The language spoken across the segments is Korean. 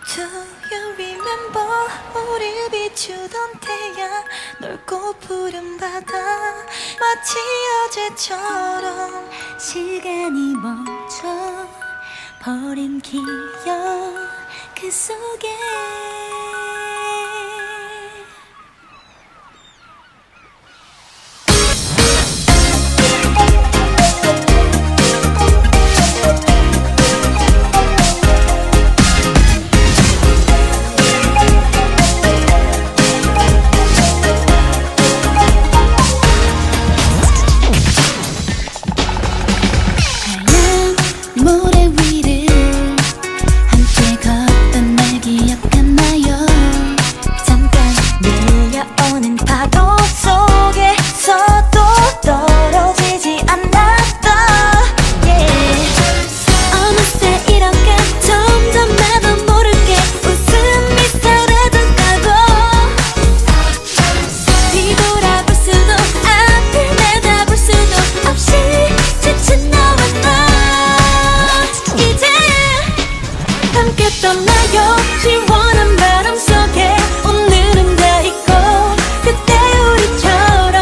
Do you remember 우릴 비추던 태양 넓고 푸른 바다 마치 어제처럼 시간이 멈춰 버린 기억 그 속에 모래 위를 함께 걷던 날 기억하나요? 잠깐 밀려오는 파도 속에서도 떨어지지 않았다 yeah. 어느새 이렇게 점점 나도 모르게 웃음 미소라도 가고 뒤돌아볼 수도 앞을 내다볼 수도 없이 지친 너와 나 이제 함께 떠나요 시원한 바람 속에 오늘은 다 잊고 그때 우리처럼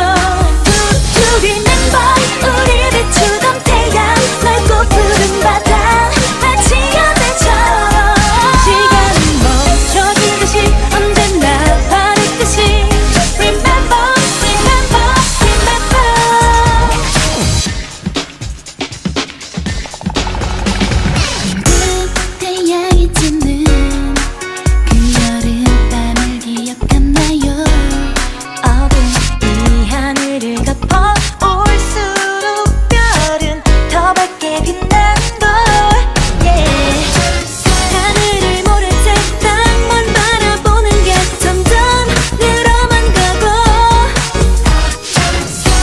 Do you remember 우리 비추던 태양 넓고 푸른 바다 마치 어제처럼 시간은 멈춰지듯이 언제나 바랬듯이 Remember, remember, remember 붉은 태양이 찌는 그 여름밤을 기억하나요? 어두운 이 하늘을 덮어 올수록 별은 더 밝게 빛난걸 yeah. 하늘을 모른 채 땅만 바라보는 게 점점 늘어만 가고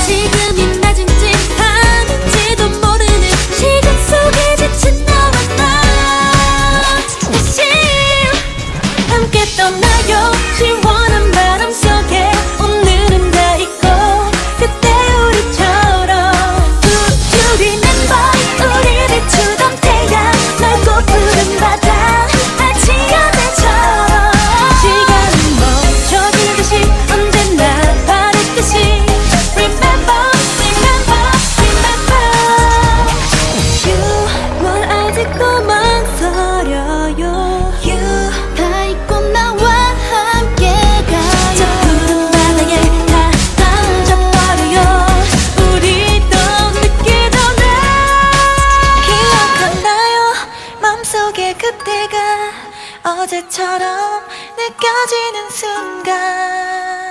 지금이 낮은지 밤인지도 모르는 시간 속에 지친 너와 나 다시 함께 떠나요 시원한 바람 속에 오늘은 다 잊고 그때 우리처럼 Do you remember 우리 비추던 태양 넓고 푸른 바다 마치 어제처럼 시간은 멈춰지듯이 언제나 바랬듯이 Remember, remember, remember You 뭘 아직도 망설여요 You 다 잊고 나와 함께 가요 저 푸른 바다에 다 던져버려요 우리도 느끼던 기억하나요 맘속에 그때가 어제처럼 느껴지는 순간